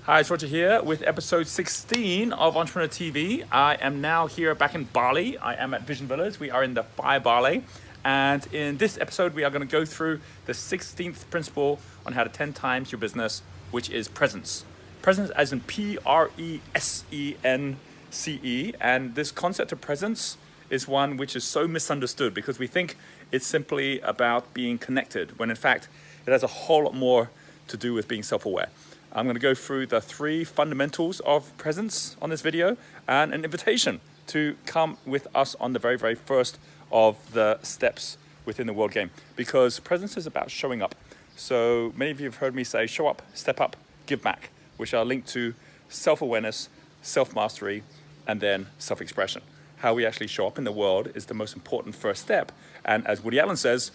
Hi, it's Roger here with episode 16 of Entrepreneur TV. I am now here back in Bali. I am at Vision Villas. We are in the Fire Bali. And in this episode, we are going to go through the 16th principle on how to 10 times your business, which is presence. Presence as in Presence. And this concept of presence is one which is so misunderstood because we think it's simply about being connected, when in fact, it has a whole lot more to do with being self-aware. I'm going to go through the 3 fundamentals of presence on this video and an invitation to come with us on the very, very first of the steps within the World Game, because presence is about showing up. So many of you have heard me say, show up, step up, give back, which are linked to self-awareness, self-mastery, and then self-expression. How we actually show up in the world is the most important first step. And as Woody Allen says,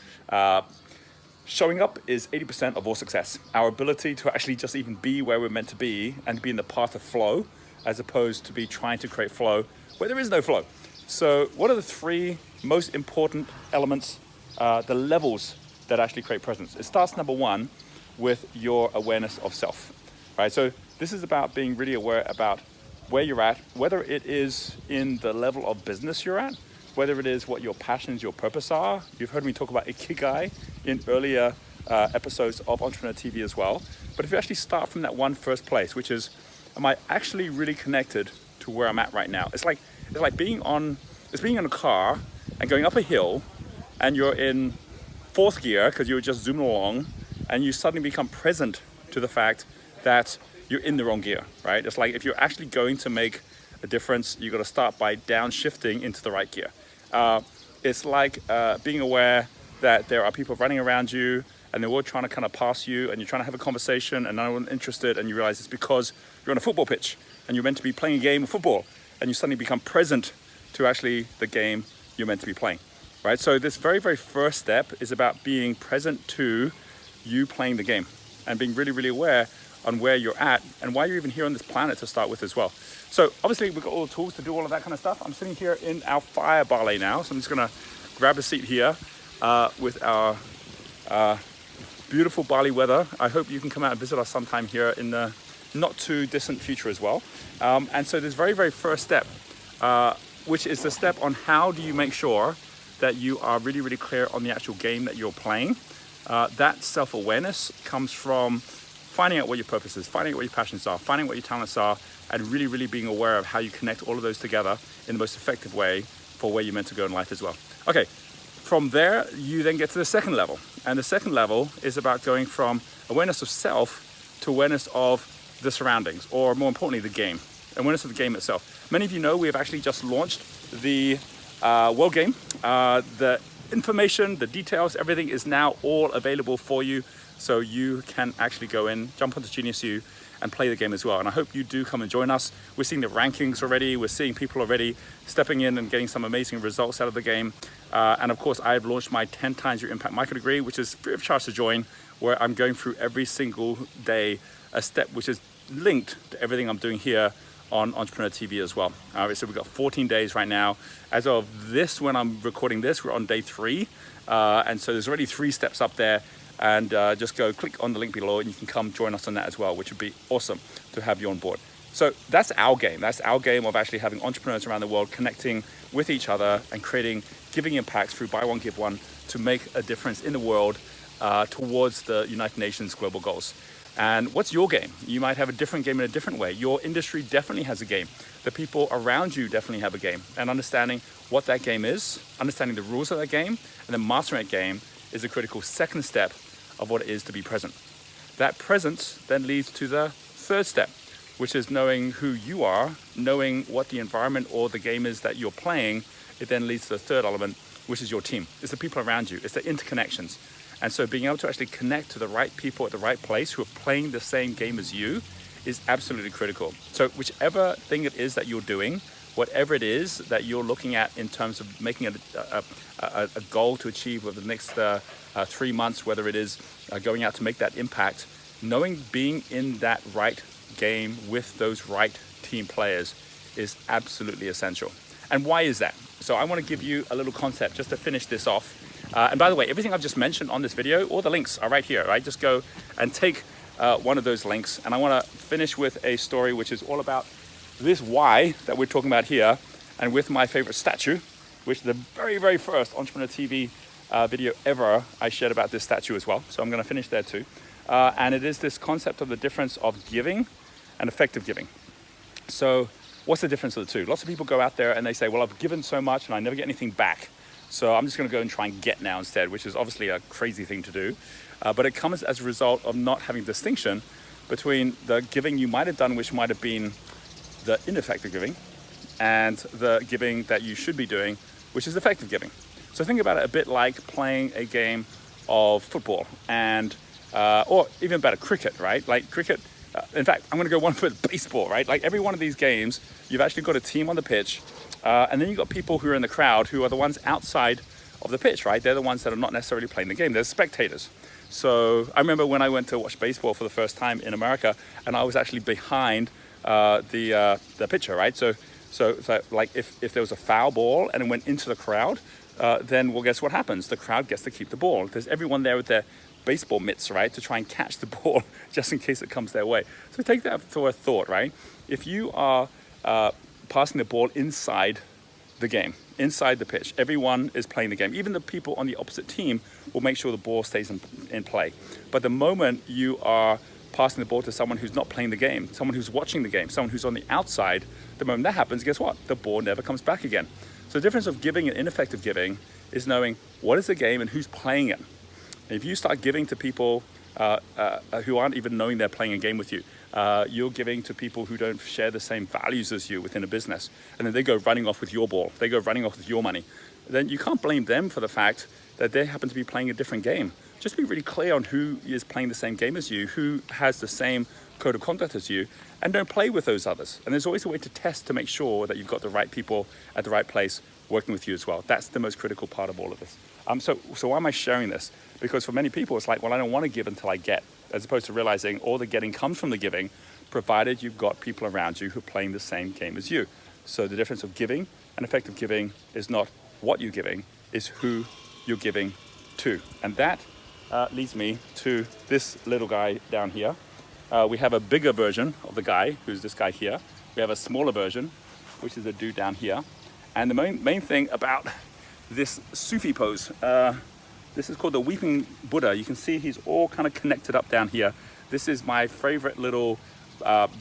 showing up is 80% of all success. Our ability to actually just even be where we're meant to be and be in the path of flow, as opposed to be trying to create flow where there is no flow. So what are the 3 most important elements, the levels that actually create presence? It starts, number 1, with your awareness of self, right? So this is about being really aware about where you're at, whether it is in the level of business you're at, whether it is what your passions, your purpose are. You've heard me talk about Ikigai in earlier episodes of Entrepreneur TV as well. But if you actually start from that one first place, which is, am I actually really connected to where I'm at right now? It's like being in a car and going up a hill and you're in 4th gear because you were just zooming along and you suddenly become present to the fact that you're in the wrong gear, right? It's like if you're actually going to make a difference, you got to start by downshifting into the right gear. It's like being aware that there are people running around you and they're all trying to kind of pass you and you're trying to have a conversation and no one's interested, and you realize it's because you're on a football pitch and you're meant to be playing a game of football, and you suddenly become present to actually the game you're meant to be playing, right? So this very, very first step is about being present to you playing the game and being really, really aware on where you're at and why you're even here on this planet to start with as well. So obviously we've got all the tools to do all of that kind of stuff. I'm sitting here in our Fire Bali now, so I'm just gonna grab a seat here with our beautiful Bali weather. I hope you can come out and visit us sometime here in the not too distant future as well. And so this very, very first step, which is the step on how do you make sure that you are really, really clear on the actual game that you're playing. That self-awareness comes from finding out what your purpose is, finding out what your passions are, finding out what your talents are, and really, really being aware of how you connect all of those together in the most effective way for where you're meant to go in life as well. Okay, from there, you then get to the second level. And the second level is about going from awareness of self to awareness of the surroundings, or more importantly, the game, awareness of the game itself. Many of you know we have actually just launched the World Game. The information, the details, everything is now all available for you. So you can actually go in, jump onto Genius U and play the game as well. And I hope you do come and join us. We're seeing the rankings already. We're seeing people already stepping in and getting some amazing results out of the game. And of course, I've launched my 10 times your impact micro degree, which is free of charge to join, where I'm going through every single day a step which is linked to everything I'm doing here on Entrepreneur TV as well. So we've got 14 days right now. As of this, when I'm recording this, we're on day 3. And so there's already 3 steps up there. And just go click on the link below and you can come join us on that as well, which would be awesome to have you on board. So that's our game. That's our game of actually having entrepreneurs around the world connecting with each other and creating giving impacts through Buy One, Give One to make a difference in the world towards the United Nations global goals. And what's your game? You might have a different game in a different way. Your industry definitely has a game. The people around you definitely have a game. And understanding what that game is, understanding the rules of that game, and then mastering that game is a critical second step of what it is to be present. That presence then leads to the third step, which is knowing who you are, knowing what the environment or the game is that you're playing. It then leads to the third element, which is your team. It's the people around you, it's the interconnections. And so being able to actually connect to the right people at the right place who are playing the same game as you is absolutely critical. So whichever thing it is that you're doing, whatever it is that you're looking at in terms of making a goal to achieve over the next 3 months, whether it is going out to make that impact, knowing being in that right game with those right team players is absolutely essential. And why is that? So I want to give you a little concept just to finish this off. And by the way, everything I've just mentioned on this video, all the links are right here, right? Just go and take one of those links. And I want to finish with a story which is all about this why that we're talking about here, and with my favorite statue, which is the very, very first Entrepreneur TV video ever I shared about this statue as well. So I'm going to finish there too. And it is this concept of the difference of giving and effective giving. So what's the difference of the two? Lots of people go out there and they say, well, I've given so much and I never get anything back. So I'm just going to go and try and get now instead, which is obviously a crazy thing to do. But it comes as a result of not having distinction between the giving you might have done, which might have been the ineffective giving, and the giving that you should be doing, which is effective giving. So think about it a bit like playing a game of football and, or even better, cricket, right? Like cricket, in fact, I'm gonna go one for baseball, right? Like every one of these games, you've actually got a team on the pitch, and then you've got people who are in the crowd who are the ones outside of the pitch, right? They're the ones that are not necessarily playing the game. They're spectators. So I remember when I went to watch baseball for the first time in America, and I was actually behind the pitcher, right? So like if there was a foul ball and it went into the crowd, then well, guess what happens? The crowd gets to keep the ball. There's everyone there with their baseball mitts, right, to try and catch the ball just in case it comes their way. So take that for a thought, right? If you are passing the ball inside the game, inside the pitch, everyone is playing the game. Even the people on the opposite team will make sure the ball stays in play. But the moment you are passing the ball to someone who's not playing the game, someone who's watching the game, someone who's on the outside, the moment that happens, guess what? The ball never comes back again. So the difference of giving and ineffective giving is knowing what is the game and who's playing it. And if you start giving to people who aren't even knowing they're playing a game with you, you're giving to people who don't share the same values as you within a business, and then they go running off with your ball, they go running off with your money, then you can't blame them for the fact that they happen to be playing a different game. Just be really clear on who is playing the same game as you, who has the same code of conduct as you, and don't play with those others. And there's always a way to test to make sure that you've got the right people at the right place working with you as well. That's the most critical part of all of this. So why am I sharing this? Because for many people, it's like, well, I don't want to give until I get, as opposed to realizing all the getting comes from the giving, provided you've got people around you who are playing the same game as you. So the difference of giving and effective giving is not what you're giving, is who you're giving to. And that leads me to this little guy down here. We have a bigger version of the guy, who's this guy here. We have a smaller version, which is a dude down here. And the main thing about this Sufi pose, this is called the Weeping Buddha. You can see he's all kind of connected up down here. This is my favorite little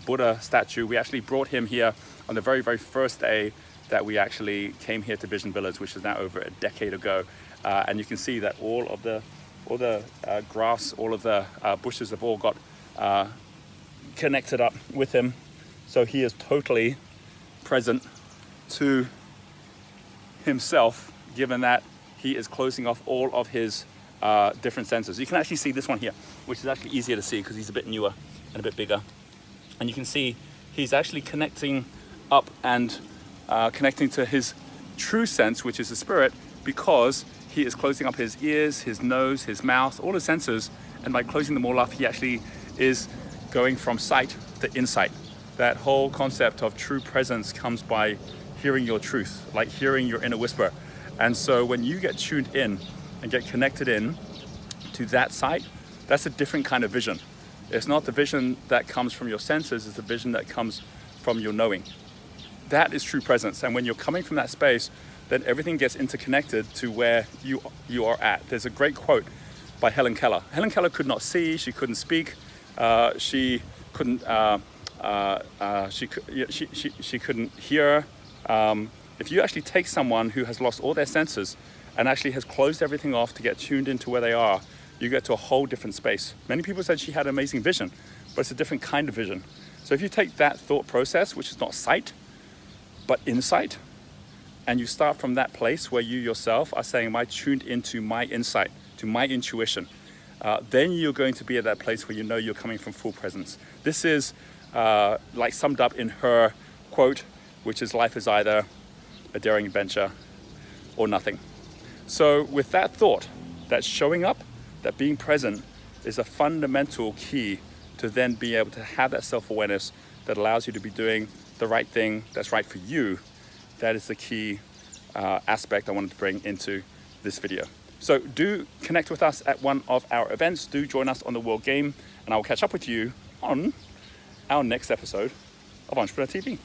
Buddha statue. We actually brought him here on the very, very first day that we actually came here to Vision Villas, which is now over a decade ago. And you can see that all the grass, all of the bushes have all got connected up with him. So he is totally present to himself, given that he is closing off all of his different senses. You can actually see this one here, which is actually easier to see because he's a bit newer and a bit bigger. And you can see he's actually connecting up and connecting to his true sense, which is the spirit, because he is closing up his ears, his nose, his mouth, all his senses. And by closing them all up, he actually is going from sight to insight. That whole concept of true presence comes by hearing your truth, like hearing your inner whisper. And so when you get tuned in and get connected in to that sight, that's a different kind of vision. It's not the vision that comes from your senses, it's the vision that comes from your knowing. That is true presence. And when you're coming from that space, then everything gets interconnected to where you are at. There's a great quote by Helen Keller. Helen Keller could not see, she couldn't speak, she couldn't hear. If you actually take someone who has lost all their senses and actually has closed everything off to get tuned into where they are, you get to a whole different space. Many people said she had amazing vision, but it's a different kind of vision. So if you take that thought process, which is not sight, but insight, and you start from that place where you yourself are saying, am I tuned into my insight, to my intuition, then you're going to be at that place where you know you're coming from full presence. This is like summed up in her quote, which is, life is either a daring adventure or nothing. So with that thought, that showing up, that being present is a fundamental key to then be able to have that self-awareness that allows you to be doing the right thing that's right for you. That is the key aspect I wanted to bring into this video. So do connect with us at one of our events. Do join us on the World Game and I will catch up with you on our next episode of Entrepreneur TV.